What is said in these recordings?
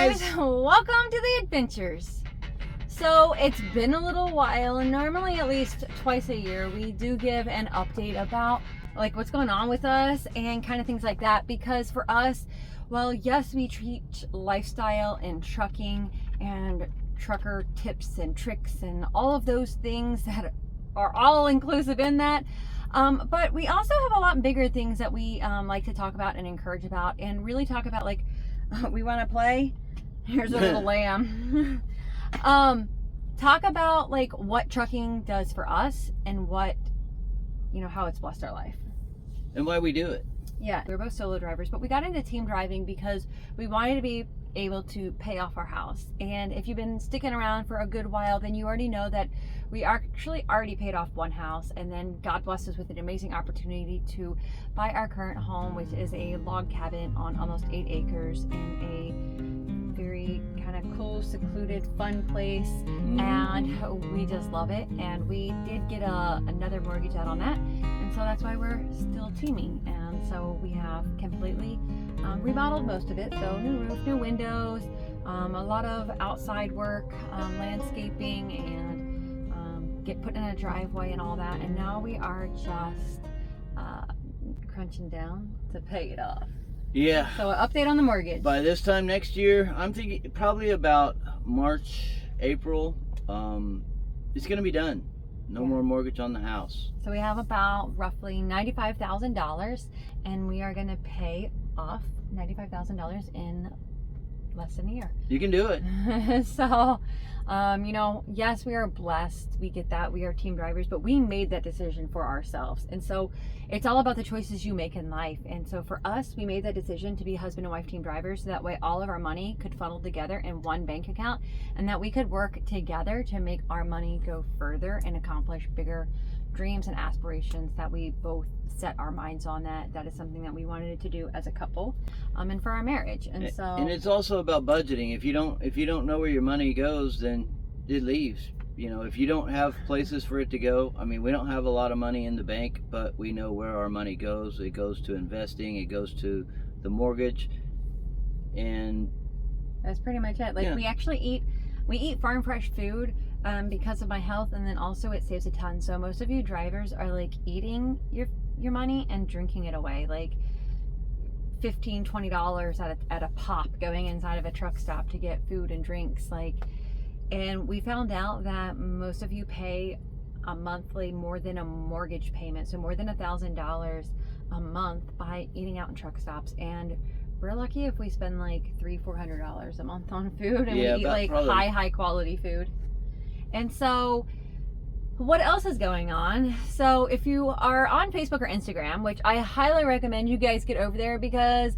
guys. Welcome to the adventures. So it's been a little while, and normally at least twice a year we do give an update about like what's going on with us and kind of things like that, because for us, well, yes, we teach lifestyle and trucking and trucker tips and tricks and all of those things that are all inclusive in that. But we also have a lot bigger things that we like to talk about and encourage about and really talk about, like, we want to play. Here's a little lamb. Talk about like what trucking does for us and what, how it's blessed our life. And why we do it. Yeah, we're both solo drivers, but we got into team driving because we wanted to be able to pay off our house. And if you've been sticking around for a good while, then you already know that we actually already paid off one house, and then God blessed us with an amazing opportunity to buy our current home, which is a log cabin on almost 8 acres in a very kind of cool, secluded, fun place. And we just love it. And we did get another mortgage out on that, and so that's why we're still teaming. And so we have completely remodeled most of it, so new roof, new windows, a lot of outside work, landscaping, and get put in a driveway and all that. And now we are just crunching down to pay it off. Yeah. So an update on the mortgage. By this time next year, I'm thinking probably about March, April, it's going to be done. No more mortgage on the house. So we have about roughly $95,000, and we are going to pay off $95,000 in less than a year. You can do it. So, yes, we are blessed. We get that. We are team drivers, but we made that decision for ourselves. And so it's all about the choices you make in life. And so for us, we made that decision to be husband and wife team drivers. So that way all of our money could funnel together in one bank account, and that we could work together to make our money go further and accomplish bigger dreams and aspirations that we both set our minds on. That is something that we wanted to do as a couple, and for our marriage. And so, and it's also about budgeting. If you don't know where your money goes, then it leaves. If you don't have places for it to go, I mean, we don't have a lot of money in the bank, but we know where our money goes. It goes to investing, it goes to the mortgage, and that's pretty much it. Like, we eat farm fresh food because of my health, and then also it saves a ton. So most of you drivers are like eating your money and drinking it away, like $15-$20 at a pop, going inside of a truck stop to get food and drinks. And we found out that most of you pay a monthly more than a mortgage payment, so more than $1,000 a month by eating out in truck stops. And we're lucky if we spend like $300-$400 a month on food, and we eat like high quality food. And so what else is going on? So if you are on Facebook or Instagram, which I highly recommend you guys get over there, because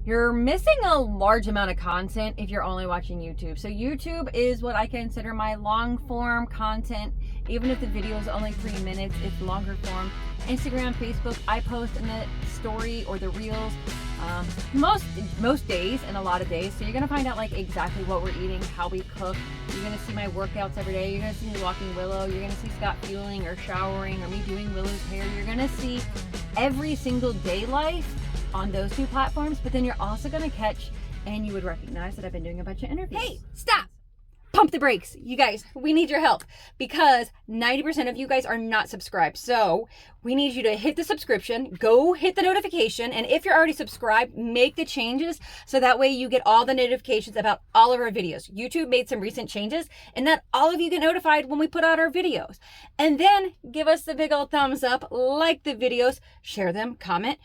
you're missing a large amount of content if you're only watching YouTube. So YouTube is what I consider my long form content. Even if the video is only 3 minutes, it's longer form. Instagram, Facebook, I post in the story or the reels most days and a lot of days. So you're gonna find out like exactly what we're eating, how we cook. You're gonna see my workouts every day. You're gonna see me walking Willow. You're gonna see Scott fueling or showering, or me doing Willow's hair. You're gonna see every single day life on those 2 platforms. But then you're also gonna catch, and you would recognize that I've been doing a bunch of interviews. Hey, stop! Pump the brakes. You guys, we need your help, because 90% of you guys are not subscribed. So we need you to hit the subscription, go hit the notification, and if you're already subscribed, make the changes so that way you get all the notifications about all of our videos. YouTube made some recent changes, and that all of you get notified when we put out our videos. And then give us the big old thumbs up, like the videos, share them, comment,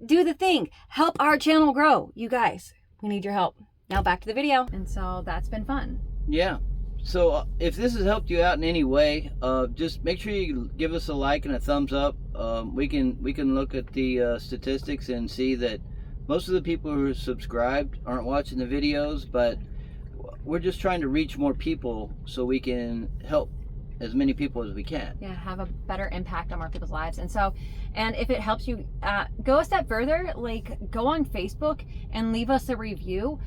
do the thing. Help our channel grow. You guys, we need your help. Now back to the video. And so that's been fun. Yeah. So if this has helped you out in any way, just make sure you give us a like and a thumbs up. We can look at the statistics and see that most of the people who are subscribed aren't watching the videos, but we're just trying to reach more people so we can help as many people as we can. Yeah, have a better impact on more people's lives. And so, and if it helps you go a step further, like go on Facebook and leave us a review.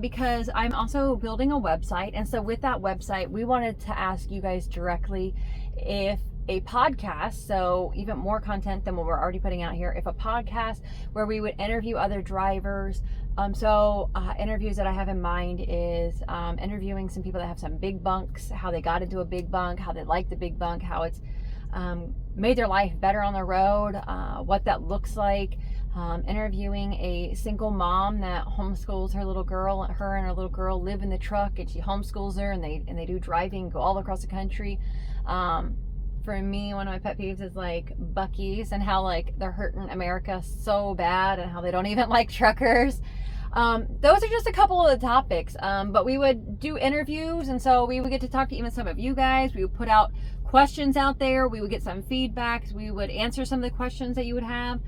Because I'm also building a website, and so with that website, we wanted to ask you guys directly if a podcast, so even more content than what we're already putting out here. If a podcast where we would interview other drivers. Interviews that I have in mind is interviewing some people that have some big bunks, how they got into a big bunk, how they like the big bunk, how it's made their life better on the road, what that looks like. Interviewing a single mom that homeschools her little girl. Her and her little girl live in the truck, and she homeschools her, and they do driving, go all across the country. For me, one of my pet peeves is like Buc-ee's and how like they're hurting America so bad, and how they don't even like truckers. Those are just a couple of the topics. But we would do interviews, and so we would get to talk to even some of you guys. We would put out questions out there. We would get some feedback. We would answer some of the questions that you would have.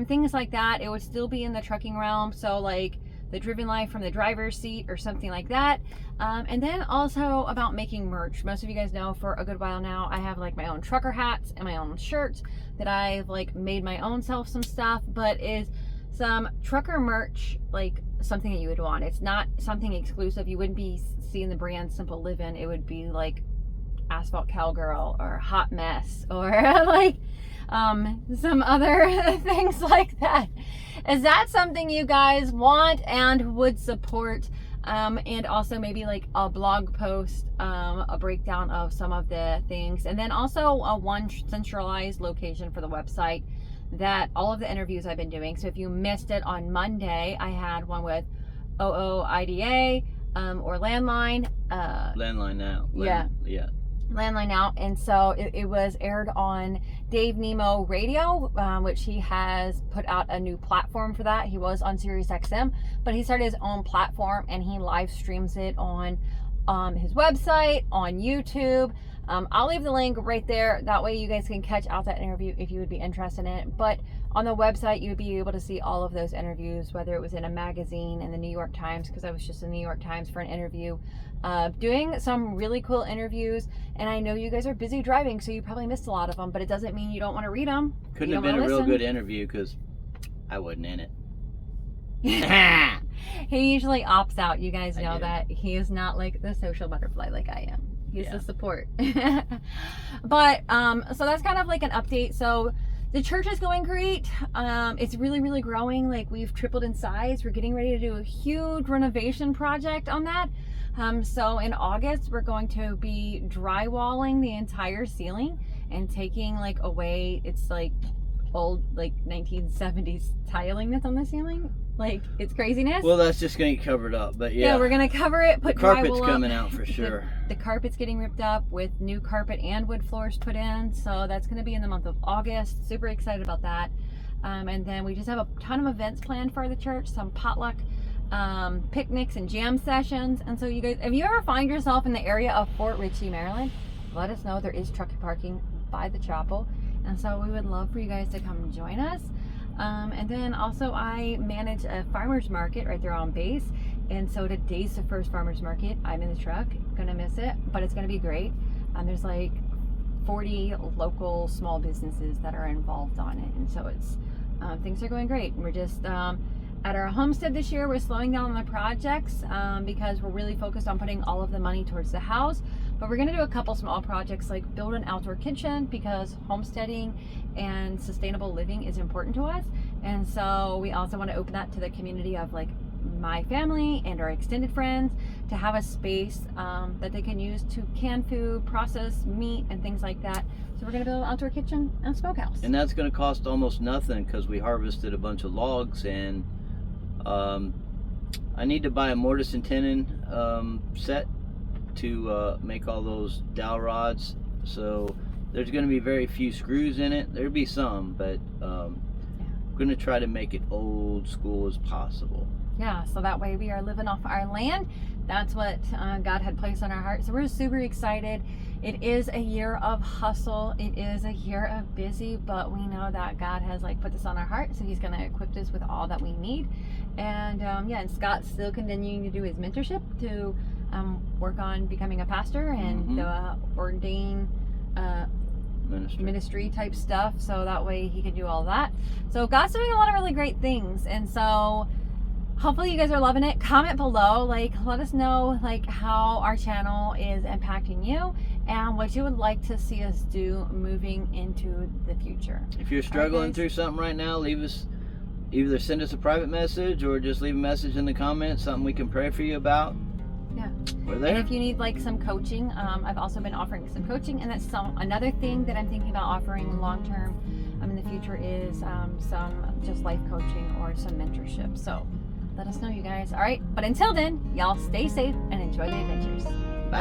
Things like that. It would still be in the trucking realm. So like the driven life from the driver's seat or something like that. And then also about making merch. Most of you guys know for a good while now, I have like my own trucker hats and my own shirts that I've like made my own self some stuff, but is some trucker merch, like something that you would want. It's not something exclusive. You wouldn't be seeing the brand Simple Livin. It would be like Asphalt Cowgirl or Hot Mess or like some other things like that. Is that something you guys want and would support? And also maybe like a blog post, a breakdown of some of the things, and then also a one centralized location for the website that all of the interviews I've been doing. So if you missed it on Monday, I had one with OOIDA or Landline. Landline Now. Yeah. Landline Now. And so it was aired on Dave Nemo Radio, which he has put out a new platform for that. He was on Sirius XM, but he started his own platform and he live streams it on his website, on YouTube. I'll leave the link right there. That way you guys can catch out that interview if you would be interested in it. But on the website, you'd be able to see all of those interviews, whether it was in a magazine, in the New York Times, because I was just in the New York Times for an interview, doing some really cool interviews. And I know you guys are busy driving, so you probably missed a lot of them, but it doesn't mean you don't want to read them. Couldn't have been a real good interview because I wasn't in it. He usually opts out. You guys know that he is not like the social butterfly like I am. He's the support. But so that's kind of like an update. So the church is going great. It's really, really growing. Like we've tripled in size. We're getting ready to do a huge renovation project on that. So in August, we're going to be drywalling the entire ceiling and taking like away, it's like old like 1970s tiling that's on the ceiling. Like it's craziness. Well, that's just going to get covered up, but yeah. Yeah, we're going to cover it, put the carpet's drywall coming up. out for sure. The carpet's getting ripped up with new carpet and wood floors put in. So that's going to be in the month of August. Super excited about that. And then we just have a ton of events planned for the church, some potluck picnics and jam sessions. And so you guys, if you ever find yourself in the area of Fort Ritchie, Maryland, let us know. There is truck parking by the chapel. And so we would love for you guys to come join us. And then also I manage a farmer's market right there on base. And so today's the first farmer's market. I'm in the truck, gonna miss it, but it's gonna be great. There's like 40 local small businesses that are involved on it. And so it's, things are going great. We're just, at our homestead this year, we're slowing down on the projects because we're really focused on putting all of the money towards the house. But we're going to do a couple small projects like build an outdoor kitchen because homesteading and sustainable living is important to us. And so we also want to open that to the community of like my family and our extended friends to have a space that they can use to can food, process meat, and things like that. So we're going to build an outdoor kitchen and smokehouse. And that's going to cost almost nothing because we harvested a bunch of logs, and I need to buy a mortise and tenon set to make all those dowel rods. So there's going to be very few screws in it. There'll be some, but I'm going to try to make it old school as possible. Yeah, so that way we are living off our land. That's what God had placed on our heart. So we're super excited. It is a year of hustle. It is a year of busy, but we know that God has like put this on our heart. So he's going to equip us with all that we need. And and Scott's still continuing to do his mentorship to work on becoming a pastor and ordain ministry type stuff. So that way he can do all that. So God's doing a lot of really great things. And so hopefully you guys are loving it. Comment below, like let us know like how our channel is impacting you and what you would like to see us do moving into the future. If you're struggling guys. through something right now, either send us a private message or just leave a message in the comments, something we can pray for you about. Yeah. We're And there. if you need like some coaching, I've also been offering some coaching, and that's another thing that I'm thinking about offering long term in the future is some just life coaching or some mentorship. So let us know, you guys. All right, but until then, y'all stay safe and enjoy the adventures. Bye.